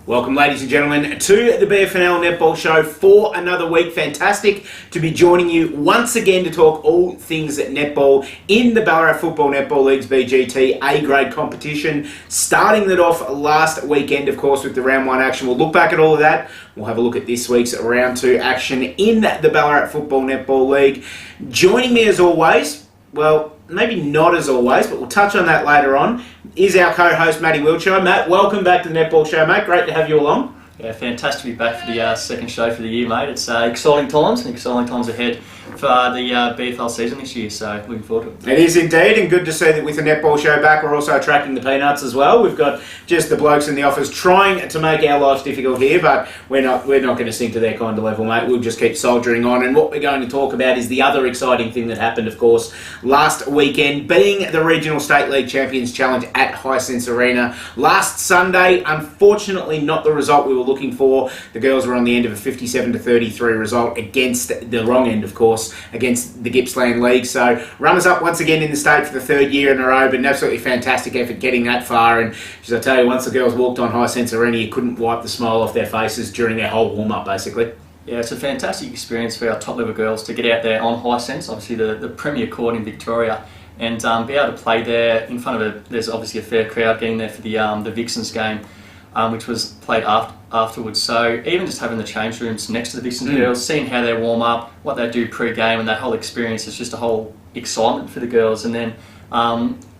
Welcome, ladies and gentlemen, to the BFNL Netball Show for another week. Fantastic to be joining you once again to talk all things netball in the Ballarat Football Netball League's BGT A-grade competition. Starting that off last weekend, of course, with the round one action. We'll look back at all of that. We'll have a look at this week's round two action in the Ballarat Football Netball League. Joining me as always, well, maybe not as always, but we'll touch on that later on, is our co-host Matty Wiltshire. Matt, welcome back to the Netball Show, mate. Great to have you along. Yeah, fantastic to be back for the second show for the year, mate. It's exciting times ahead for the BFL season this year, so looking forward to it. It is indeed, and good to see that with the Netball Show back, we're also tracking the peanuts as well. We've got just the blokes in the office trying to make our lives difficult here, but we're not going to sink to their kind of level, mate. We'll just keep soldiering on, and what we're going to talk about is the other exciting thing that happened, of course, last weekend, being the Regional State League Champions Challenge at Hisense Arena last Sunday. Unfortunately, not the result we were looking for. The girls were on the end of a 57-33 result against the wrong end, of course, against the Gippsland League. So runners-up once again in the state for the third year in a row, but an absolutely fantastic effort getting that far. And as I tell you, once the girls walked on Hisense Arena, you couldn't wipe the smile off their faces during their whole warm-up, basically. Yeah, it's a fantastic experience for our top-level girls to get out there on Hisense, obviously the premier court in Victoria, and be able to play there in front of there's obviously a fair crowd getting there for the Vixens game, which was played afterwards. So even just having the change rooms next to the Vixens girls, seeing how they warm up, what they do pre-game, and that whole experience is just a whole excitement for the girls. And then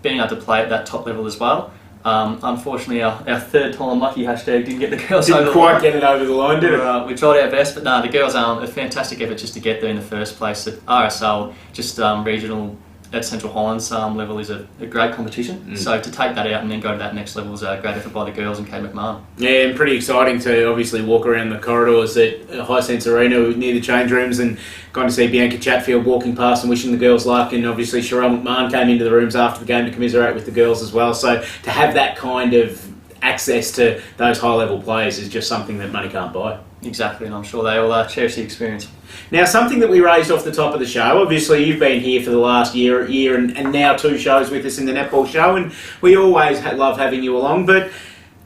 being able to play at that top level as well. Unfortunately, our third time lucky hashtag didn't get the girls over the line. Didn't quite get it over the line, did it? We tried our best, but no, the girls a fantastic effort just to get there in the first place. At RSL, just regional at Central Highlands level is a great competition. So to take that out and then go to that next level is a great effort by the girls and Kate McMahon. Yeah, and pretty exciting to obviously walk around the corridors at Hisense Arena near the change rooms and kind of see Bianca Chatfield walking past and wishing the girls luck, and obviously Sherelle McMahon came into the rooms after the game to commiserate with the girls as well. So to have that kind of access to those high-level players is just something that money can't buy. Exactly, and I'm sure they all cherish the experience. Now, something that we raised off the top of the show, obviously you've been here for the last year and now two shows with us in the Netball Show, and we always love having you along, but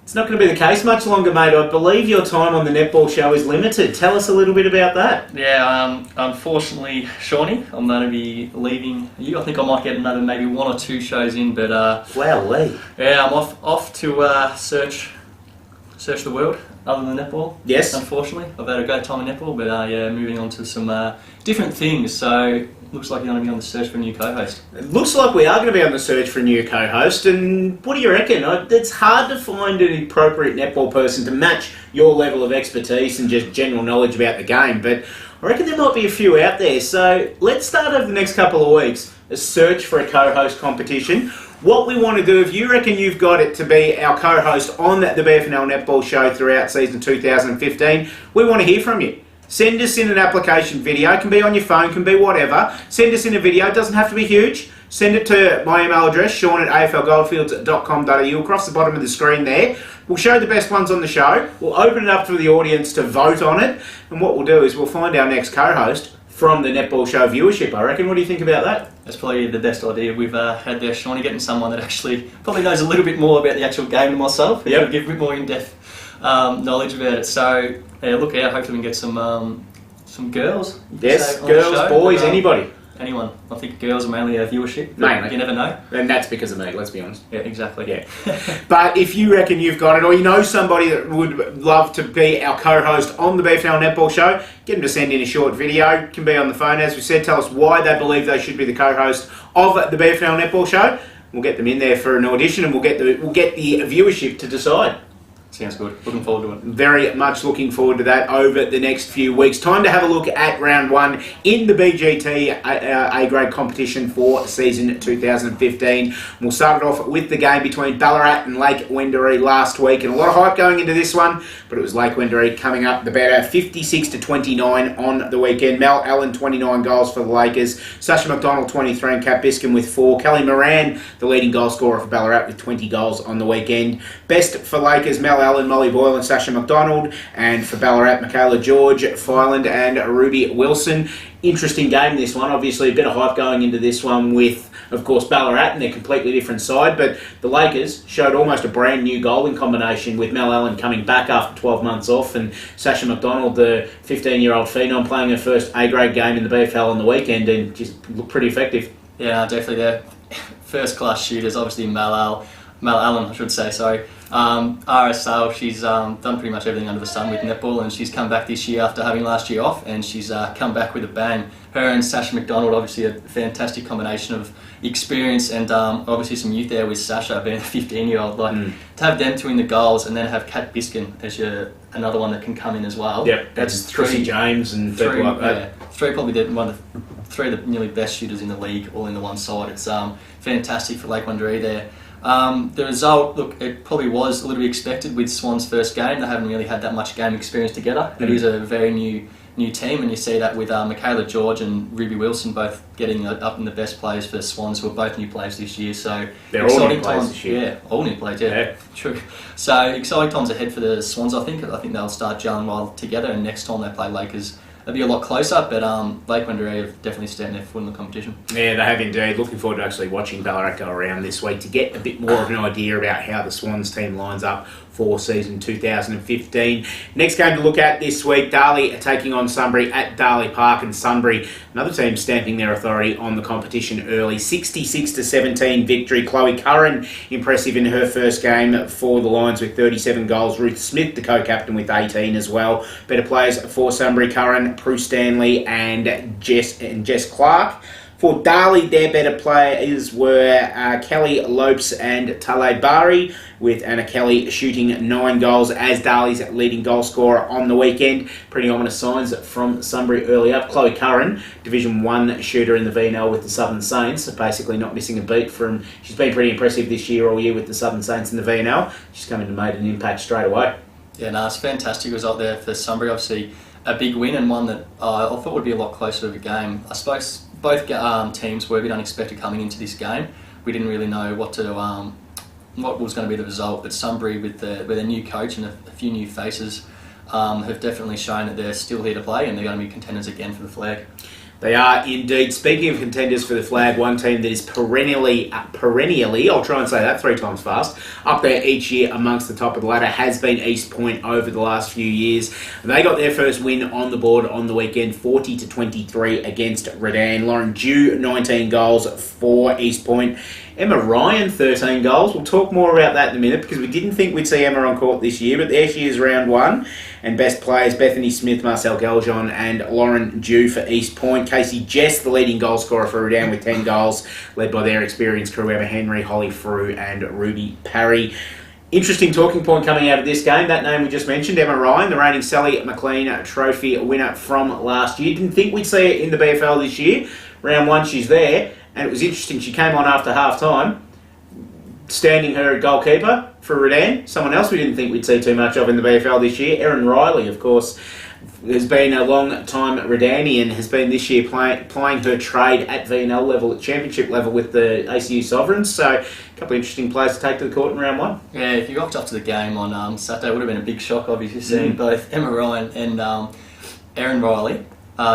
it's not going to be the case much longer, mate. I believe your time on the Netball Show is limited. Tell us a little bit about that. Yeah, unfortunately, Shawnee, I'm going to be leaving you. I think I might get another maybe one or two shows in, but Wowee. Yeah, I'm off to search the world other than netball. Yes. Unfortunately, I've had a great time in netball, but yeah, moving on to some different things. So looks like you're going to be on the search for a new co-host. It looks like we are going to be on the search for a new co-host, and what do you reckon? It's hard to find an appropriate netball person to match your level of expertise and just general knowledge about the game, but I reckon there might be a few out there. So let's start over the next couple of weeks a search for a co-host competition. What we want to do, if you reckon you've got it to be our co-host on the BFNL Netball Show throughout season 2015, we want to hear from you. Send us in an application video. It can be on your phone, can be whatever. Send us in a video. It doesn't have to be huge. Send it to my email address, sean@aflgoldfields.com.au, across the bottom of the screen there. We'll show the best ones on the show. We'll open it up to the audience to vote on it. And what we'll do is we'll find our next co-host from the Netball Show viewership, I reckon. What do you think about that? That's probably the best idea we've had there, Shawnee, getting someone that actually probably knows a little bit more about the actual game than myself. Yep. Give a bit more in-depth knowledge about it. So yeah, look out, hopefully we can get some girls. Yes, girls, boys, anybody. Anyone. I think girls are mainly our viewership. Mainly. You never know. And that's because of me, let's be honest. Yeah, exactly. Yeah. But if you reckon you've got it, or you know somebody that would love to be our co-host on the BFNL Netball Show, get them to send in a short video. It can be on the phone, as we said. Tell us why they believe they should be the co-host of the BFNL Netball Show. We'll get them in there for an audition, and we'll get the viewership to decide. Sounds good. Looking forward to it. Very much looking forward to that over the next few weeks. Time to have a look at round one in the BGT A-grade competition for season 2015. We'll start it off with the game between Ballarat and Lake Wendouree last week, and a lot of hype going into this one, but it was Lake Wendouree coming up the better, 56-29 on the weekend. Mel Allen, 29 goals for the Lakers. Sasha McDonald, 23, and Kat Biscombe with 4. Kelly Moran, the leading goal scorer for Ballarat, with 20 goals on the weekend. Best for Lakers, Mel Allen, Molly Boyle and Sasha McDonald, and for Ballarat, Michaela George, Filand and Ruby Wilson. Interesting game, this one. Obviously, a bit of hype going into this one with, of course, Ballarat and their completely different side, but the Lakers showed almost a brand new goaling combination with Mel Allen coming back after 12 months off and Sasha McDonald, the 15-year-old phenom, playing her first A-grade game in the BFL on the weekend and just looked pretty effective. Yeah, definitely. They're first-class shooters, obviously Mel Allen, I should say, sorry. RSL, she's done pretty much everything under the sun with netball, and she's come back this year after having last year off, and she's come back with a bang. Her and Sasha McDonald, obviously a fantastic combination of experience and obviously some youth there with Sasha being a 15-year-old. To have them two in the goals and then have Kat Biskin as another one that can come in as well. Yep, that's Chrissy James and people like that. Yeah, three probably three of the nearly best shooters in the league, all in the one side. It's fantastic for Lake Wendouree there. The result, look, it probably was a little bit expected with Swan's first game. They haven't really had that much game experience together. It is a very new team, and you see that with Michaela George and Ruby Wilson both getting up in the best players for Swans, who are both new players this year. So they're all new players this year. Yeah, all new players. Yeah, true. So exciting times ahead for the Swans. I think they'll start gelling well together, and next time they play Lakers, it'll be a lot closer, but Lake Wendouree have definitely standing their foot in the competition. Yeah, they have indeed. Looking forward to actually watching Ballarat go around this week to get a bit more of an idea about how the Swans team lines up for season 2015. Next game to look at this week, Darley are taking on Sunbury at Darley Park, and Sunbury, another team stamping their authority on the competition early. 66-17 victory. Chloe Curran, impressive in her first game for the Lions with 37 goals. Ruth Smith, the co-captain, with 18 as well. Better players for Sunbury: Curran, Prue Stanley and Jess Clark. For Darley, their better players were Kelly Lopes and Tale Bari, with Anna Kelly shooting 9 goals as Darley's leading goal scorer on the weekend. Pretty ominous signs from Sunbury early up. Chloe Curran, Division 1 shooter in the VNL with the Southern Saints, basically not missing a beat from... She's been pretty impressive this year, all year with the Southern Saints in the VNL. She's come in and made an impact straight away. Yeah, no, it's a fantastic result there for Sunbury. Obviously, a big win and one that I thought would be a lot closer of a game. I suppose both teams were a bit unexpected coming into this game. We didn't really know what was going to be the result, but Sunbury, with their new coach and a few new faces, have definitely shown that they're still here to play and they're going to be contenders again for the flag. They are indeed. Speaking of contenders for the flag, one team that is perennially, I'll try and say that 3 times fast, up there each year amongst the top of the ladder has been East Point over the last few years. They got their first win on the board on the weekend, 40-23 against Redan. Lauren Dew, 19 goals for East Point. Emma Ryan, 13 goals. We'll talk more about that in a minute because we didn't think we'd see Emma on court this year, but there she is, round 1. And best players, Bethany Smith, Marcel Galjon and Lauren Dew for East Point. Casey Jess, the leading goal scorer for Redan with 10 goals, led by their experienced crew, Emma Henry, Holly Frew and Ruby Parry. Interesting talking point coming out of this game, that name we just mentioned, Emma Ryan, the reigning Sally McLean Trophy winner from last year. Didn't think we'd see her in the BFL this year. Round 1, she's there. And it was interesting, she came on after half-time, standing her goalkeeper for Redan. Someone else we didn't think we'd see too much of in the BFL this year, Erin Riley, of course, has been a long-time Redanian, has been this year playing her trade at VNL level, at championship level with the ACU Sovereigns. So a couple of interesting players to take to the court in round 1. Yeah, if you rocked up to the game on Saturday, it would have been a big shock, obviously, seeing both Emma Ryan and Erin Riley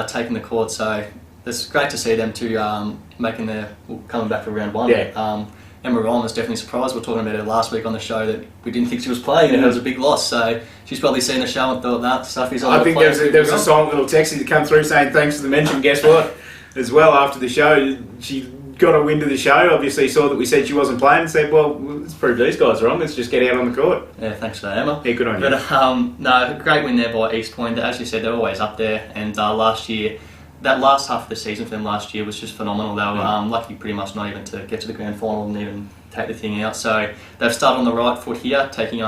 taking the court. So it's great to see them two coming back for round 1. Yeah. Emma Ryan was definitely surprised. We were talking about her last week on the show that we didn't think she was playing and it was a big loss. So she's probably seen the show and thought that stuff is all. I think there was a silent little text that come through saying thanks for the mention. Guess what? As well, after the show, she got a wind of the show. Obviously saw that we said she wasn't playing and said, well, let's prove these guys wrong. Let's just get out on the court. Yeah, thanks for that, Emma. Yeah, good on you. But no, great win there by East Point. As you said, they're always up there. And last year, that last half of the season for them last year was just phenomenal. They were lucky pretty much not even to get to the grand final and even take the thing out. So they've started on the right foot here, beating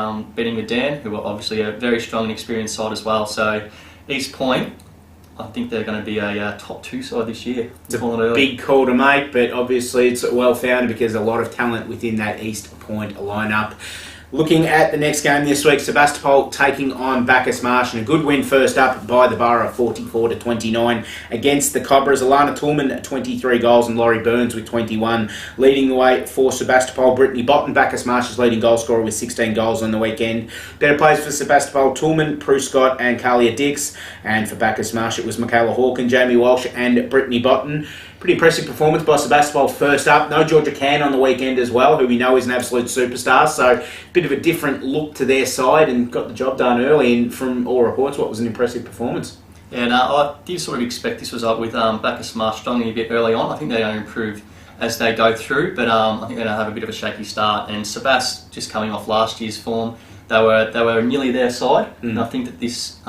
Redan, who are obviously a very strong and experienced side as well. So East Point, I think they're going to be a top 2 side this year. It's a big call to make, but obviously it's well founded because there's a lot of talent within that East Point lineup. Looking at the next game this week, Sebastopol taking on Bacchus Marsh, and a good win first up by the Borough, 44-29 against the Cobras. Alana Toolman, 23 goals, and Laurie Burns with 21. Leading the way for Sebastopol, Brittany Botten, Bacchus Marsh's leading goal scorer with 16 goals on the weekend. Better players for Sebastopol, Toolman, Prue Scott and Kalia Dix. And for Bacchus Marsh, it was Michaela Hawken, Jamie Walsh and Brittany Botten. Pretty impressive performance by Sebastopol first up. No Georgia Can on the weekend as well, who we know is an absolute superstar. So a bit of a different look to their side and got the job done early. And from all reports, what was an impressive performance. Yeah, no, I did sort of expect this result with Bacchus Marsh struggling a bit early on. I think they're going to improve as they go through, but I think they're going to have a bit of a shaky start. And Sebast, just coming off last year's form, they were nearly their side. And I think that this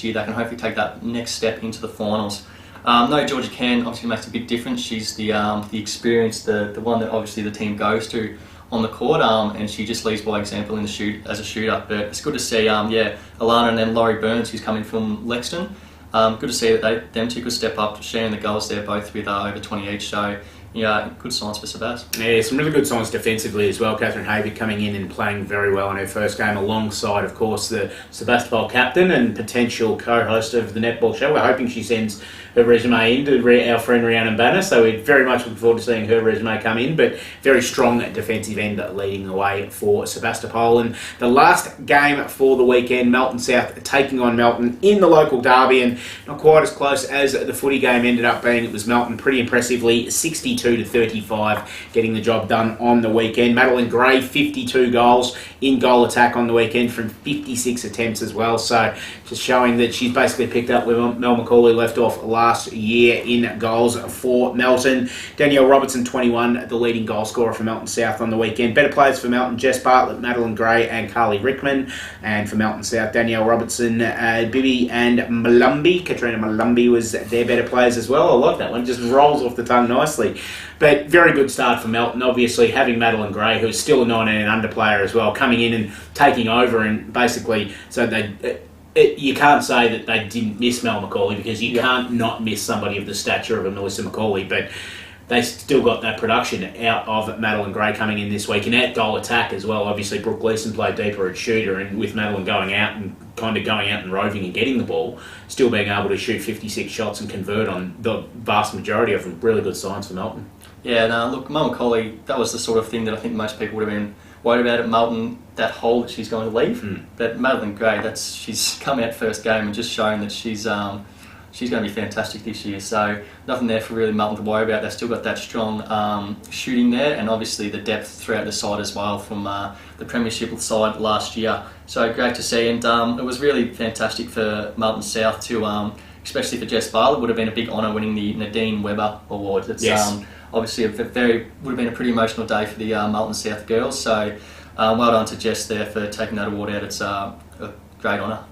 year they can hopefully take that next step into the finals. No, Georgia Can obviously makes a big difference. She's the experience, the one that obviously the team goes to on the court, and she just leads by example in the as a shooter. But it's good to see, Alana and then Laurie Burns, who's coming from Lexington. Good to see that them two could step up, sharing the goals there, both with over 20 each. So yeah, good signs for Sebast. Yeah, some really good signs defensively as well. Catherine Havey coming in and playing very well in her first game, alongside, of course, the Sebastopol captain and potential co-host of the Netball Show. We're hoping she sends her resume in to our friend Rhiannon Banner, so we're very much looking forward to seeing her resume come in, but very strong defensive end leading the way for Sebastopol. And the last game for the weekend, Melton South taking on Melton in the local derby, and not quite as close as the footy game ended up being. It was Melton pretty impressively 62-35 getting the job done on the weekend. Madeline Gray, 52 goals in goal attack on the weekend from 56 attempts as well, so just showing that she's basically picked up where Mel McCauley left off last year in goals for Melton. Danielle Robertson, 21, the leading goal scorer for Melton South on the weekend. Better players for Melton, Jess Bartlett, Madeline Gray and Carly Rickman. And for Melton South, Danielle Robertson, Bibi and Malumbi. Katrina Malumbi was their better players as well. I like that one, just rolls off the tongue nicely. But very good start for Melton, obviously having Madeline Gray, who's still a 19 and under player as well, coming in and taking over, and basically, so you can't say that they didn't miss Mel McCauley, because you can't not miss somebody of the stature of a Melissa McCauley, but they still got that production out of Madeline Gray coming in this week, and at goal attack as well. Obviously, Brooke Gleeson played deeper at shooter, and with Madeline going out and roving and getting the ball, still being able to shoot 56 shots and convert on the vast majority of them. Really good signs for Melton. Yeah, no, look, Mel McCauley, that was the sort of thing that I think most people would have been worried about at Melton, that hole that she's going to leave. But Madeline Gray, she's come out first game and just shown that she's going to be fantastic this year. So nothing there for really Melton to worry about. They've still got that strong shooting there, and obviously the depth throughout the side as well from the Premiership side last year. So great to see, and it was really fantastic for Melton South to, especially for Jess Bartlett. It would have been a big honour winning the Nadine Webber Award. It's obviously would have been a pretty emotional day for the Melton South girls. So well done to Jess there for taking that award out. It's a great honour.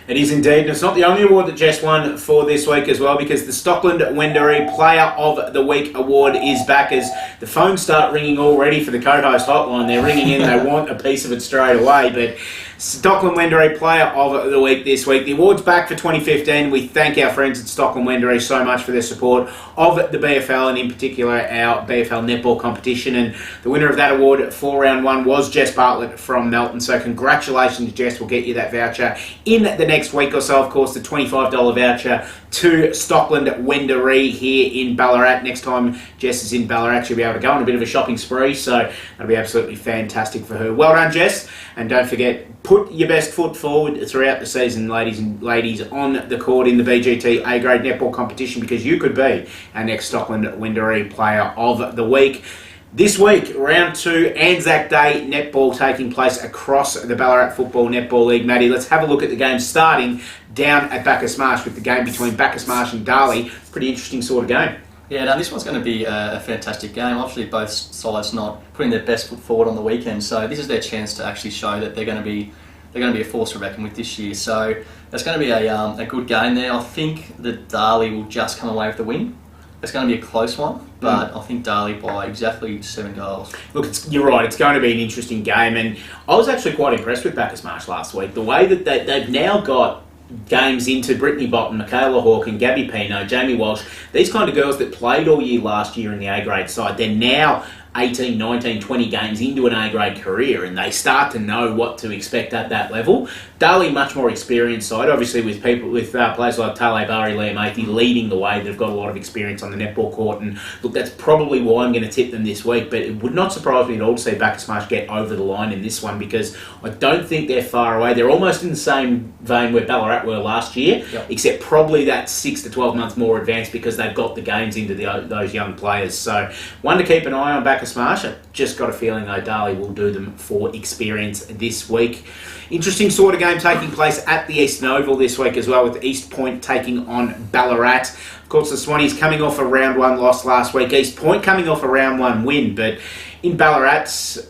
It is indeed, and it's not the only award that Jess won for this week as well, because the Stockland Wendouree Player of the Week award is back, as the phones start ringing already for the co-host hotline. They're ringing in, they want a piece of it straight away, but Stockland Wendouree Player of the Week this week. The award's back for 2015. We thank our friends at Stockland Wendouree so much for their support of the BFL, and in particular our BFL netball competition. And the winner of that award for round one was Jess Bartlett from Melton. So congratulations, Jess. We'll get you that voucher in the next week or so. Of course, the $25 voucher to Stockland Wendouree here in Ballarat. Next time Jess is in Ballarat, she'll be able to go on a bit of a shopping spree. So that'll be absolutely fantastic for her. Well done, Jess. And don't forget, put your best foot forward throughout the season, ladies on the court in the BGT A-grade netball competition, because you could be our next Stockland Wendouree Player of the Week. This week, round 2, Anzac Day netball taking place across the Ballarat Football Netball League. Maddie, let's have a look at the game starting down at Bacchus Marsh, with the game between Bacchus Marsh and Darley. Pretty interesting sort of game. Yeah, no, this one's going to be a fantastic game. Obviously, both sides not putting their best foot forward on the weekend, so this is their chance to actually show that they're going to be a force to reckon with this year. So it's going to be a good game there. I think that Darley will just come away with the win. It's going to be a close one, but I think Darley by exactly 7 goals. Look, you're right. It's going to be an interesting game, and I was actually quite impressed with Bacchus Marsh last week. The way that they've now got games into Brittany Botten, Michaela Hawken, Gabby Pino, Jamie Walsh, these kind of girls that played all year last year in the A-grade side, they're now 18, 19, 20 games into an A-grade career, and they start to know what to expect at that level. Darley, much more experienced side, obviously with players like Tale Bari, Liam Athey leading the way. They've got a lot of experience on the netball court, and look, that's probably why I'm going to tip them this week, but it would not surprise me at all to see Bacchus Marsh get over the line in this one, because I don't think they're far away. They're almost in the same vein where Ballarat were last year, except probably that 6 to 12 months more advanced because they've got the games into those young players. So one to keep an eye on, Bacchus Marsh. I've just got a feeling though Darley will do them for experience this week. Interesting sort of game taking place at the Eastern Oval this week as well, with East Point taking on Ballarat. Of course, the Swannies coming off a round 1 loss last week. East Point coming off a round 1 win, but in Ballarat's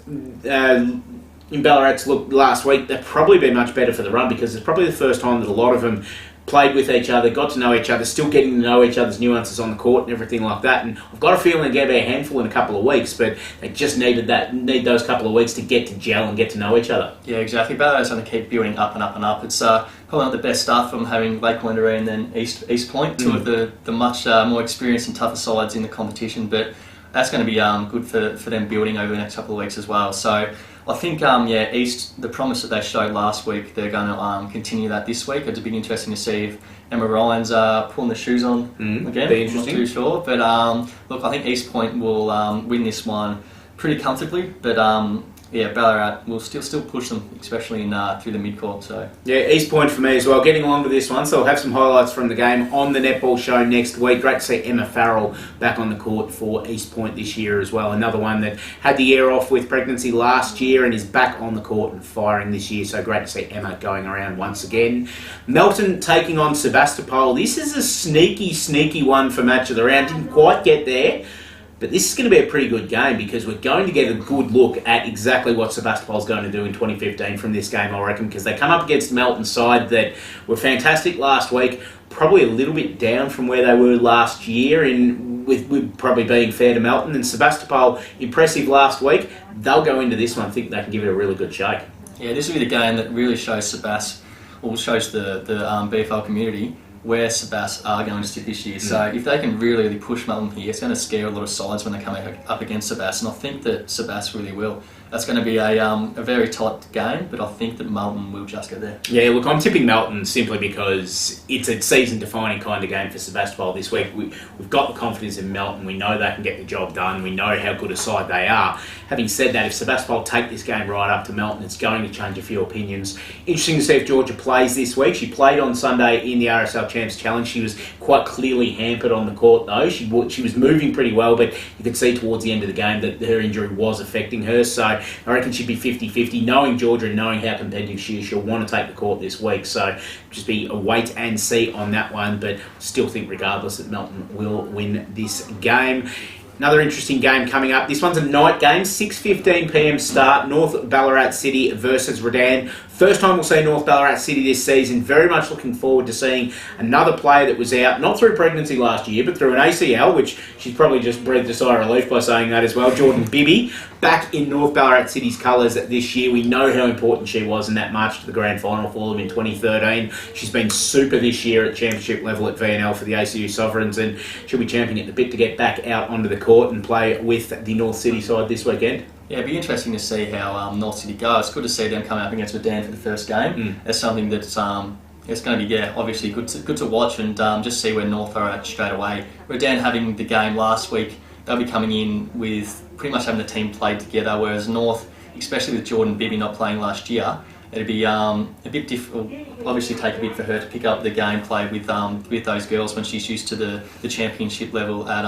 look last week, they've probably been much better for the run, because it's probably the first time that a lot of them played with each other, got to know each other, still getting to know each other's nuances on the court and everything like that. And I've got a feeling they're going to be a handful in a couple of weeks, but they just need those couple of weeks to get to gel and get to know each other. Yeah, exactly. Ballarat's going to keep building up and up and up. It's probably not the best start from having Lake Wendouree and then East Point, two of the much more experienced and tougher sides in the competition, but that's going to be good for them building over the next couple of weeks as well. So I think, East, the promise that they showed last week, they're going to continue that this week. It'd be interesting to see if Emma Ryan's pulling the shoes on again. Be interesting. I'm not too sure. But look, I think East Point will win this one pretty comfortably. But Ballarat will still push them, especially in through the mid-court. So yeah, East Point for me as well, getting along to this one. So I'll have some highlights from the game on the Netball Show next week. Great to see Emma Farrell back on the court for East Point this year as well. Another one that had the year off with pregnancy last year and is back on the court and firing this year. So great to see Emma going around once again. Melton taking on Sebastopol. This is a sneaky one for match of the round. Didn't quite get there. But this is going to be a pretty good game, because we're going to get a good look at exactly what Sebastopol's going to do in 2015 from this game, I reckon, because they come up against Melton's side that were fantastic last week, probably a little bit down from where they were last year, with probably being fair to Melton. And Sebastopol, impressive last week. They'll go into this one, I think they can give it a really good shake. Yeah, this will be the game that really shows shows the BFL community where Sebas are going to sit this year. So if they can really push Melton here, it's going to scare a lot of sides when they come up against Sebas, and I think that Sebas really will. That's going to be a very tight game, but I think that Melton will just get there. Yeah, look, I'm tipping Melton simply because it's a season-defining kind of game for Sebastopol this week. We've got the confidence in Melton. We know they can get the job done. We know how good a side they are. Having said that, if Sebastopol take this game right up to Melton, it's going to change a few opinions. Interesting to see if Georgia plays this week. She played on Sunday in the RSL Champs Challenge. She was quite clearly hampered on the court, though. She was moving pretty well, but you could see towards the end of the game that her injury was affecting her. So I reckon she'd be 50-50. Knowing Georgia and knowing how competitive she is, she'll want to take the court this week. So just be a wait and see on that one, but still think regardless that Melton will win this game. Another interesting game coming up. This one's a night game, 6:15 p.m. start. North Ballarat City versus Redan. First time we'll see North Ballarat City this season. Very much looking forward to seeing another player that was out, not through pregnancy last year, but through an ACL, which she's probably just breathed a sigh of relief by saying that as well. Jordan Bibby, back in North Ballarat City's colours this year. We know how important she was in that march to the grand final for them in 2013. She's been super this year at championship level at VNL for the ACU Sovereigns, and she'll be champing at the bit to get back out onto the court and play with the North City side this weekend. Yeah, it'd be interesting to see how North City go. It's good to see them come up against Redan for the first game. That's something that's it's going to be obviously good to watch, and just see where North are at straight away. Redan having the game last week, they'll be coming in with pretty much having the team played together, whereas North, especially with Jordan Bibby not playing last year, it'd be a bit difficult. Obviously, take a bit for her to pick up the gameplay with those girls when she's used to the championship level at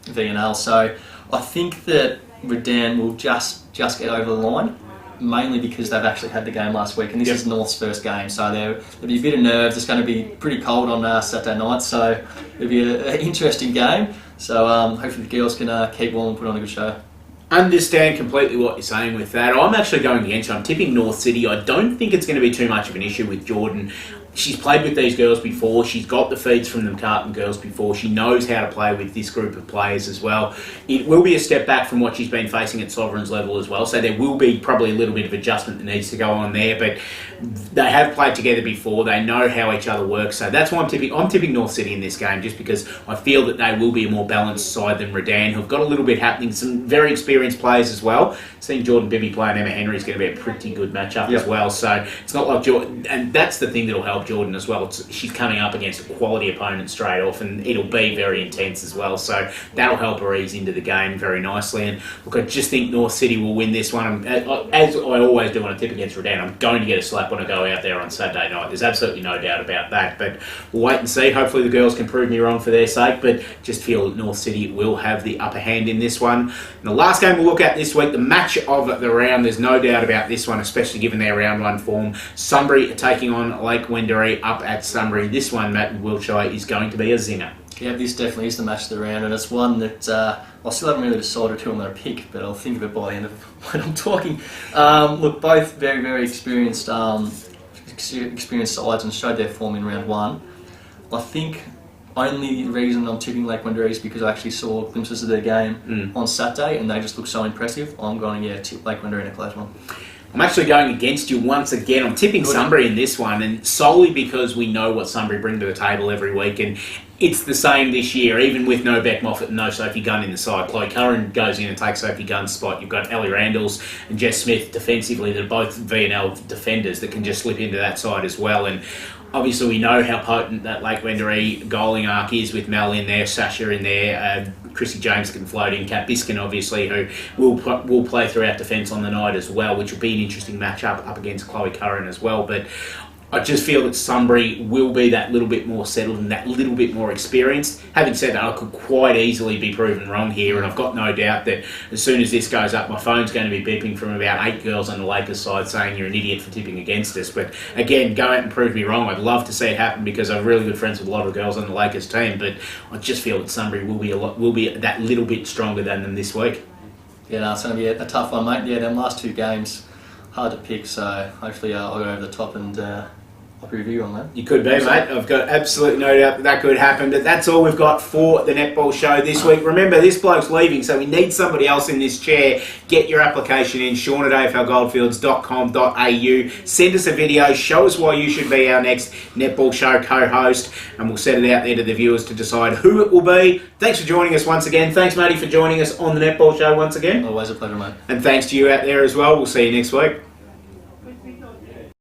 VNL. So I think that Redan will just get over the line, mainly because they've actually had the game last week, and this is North's first game, so there'll be a bit of nerves. It's going to be pretty cold on Saturday night, so it'll be an interesting game. So hopefully the girls can keep warm and put on a good show. Understand completely what you're saying with that. I'm actually going against you. I'm tipping North City. I don't think it's going to be too much of an issue with Jordan. she's played with these girls before. She's got the feeds from the Carlton girls before. She knows how to play with this group of players as well. It will be a step back from what she's been facing at Sovereigns level as well. So there will be probably a little bit of adjustment that needs to go on there. But they have played together before. They know how each other works. So that's why I'm tipping North City in this game, just because I feel that they will be a more balanced side than Redan, who've got a little bit happening. Some very experienced players as well. Seeing Jordan Bibby play and Emma Henry is going to be a pretty good matchup as well. So it's not like Jordan, and that's the thing that'll help Jordan as well. She's coming up against a quality opponent straight off, and it'll be very intense as well. So that'll help her ease into the game very nicely. And look, I just think North City will win this one. As I always do when I tip against Redan, I'm going to get a slap when I go out there on Saturday night. There's absolutely no doubt about that. But we'll wait and see. Hopefully the girls can prove me wrong for their sake. But just feel that North City will have the upper hand in this one. And the last game we'll look at this week, the match of the round. There's no doubt about this one, especially given their round one form. Sunbury taking on Lake Wendouree up at Sunbury. This one, Matt and Wiltshire, is going to be a zinger. Yeah, this definitely is the match of the round, and it's one that I still haven't really decided who I'm going to pick, but I'll think of it by the end of when I'm talking. Look, both very, very experienced sides and showed their form in round one. I think only reason I'm tipping Lake Wendouree is because I actually saw glimpses of their game on Saturday, and they just look so impressive. I'm going to tip Lake Wendouree in a close one. I'm actually going against you once again. I'm tipping Sunbury in this one, and solely because we know what Sunbury bring to the table every week, and it's the same this year, even with no Beck Moffat and no Sophie Gunn in the side. Chloe Curran goes in and takes Sophie Gunn's spot. You've got Ellie Randalls and Jess Smith defensively. They're both VNL defenders that can just slip into that side as well. And obviously we know how potent that Lake Wendouree goaling arc is with Mel in there, Sasha in there, Chrissy James can float in, Kat Biskin obviously, who will play throughout defence on the night as well, which will be an interesting matchup up against Chloe Curran as well. But I just feel that Sunbury will be that little bit more settled and that little bit more experienced. Having said that, I could quite easily be proven wrong here, and I've got no doubt that as soon as this goes up, my phone's going to be beeping from about 8 girls on the Lakers side saying you're an idiot for tipping against us. But again, go out and prove me wrong. I'd love to see it happen because I'm really good friends with a lot of girls on the Lakers team, but I just feel that Sunbury will be that little bit stronger than them this week. Yeah, no, it's going to be a tough one, mate. Yeah, them last two games, hard to pick, so hopefully I'll go over the top and I'll review on that. You could be, mate. I've got absolute no doubt that could happen. But that's all we've got for the Netball Show this week. Remember, this bloke's leaving, so we need somebody else in this chair. Get your application in, Sean at aflgoldfields.com.au. Send us a video. Show us why you should be our next Netball Show co-host, and we'll set it out there to the viewers to decide who it will be. Thanks for joining us once again. Thanks, Matty, for joining us on the Netball Show once again. Always a pleasure, mate. And thanks to you out there as well. We'll see you next week.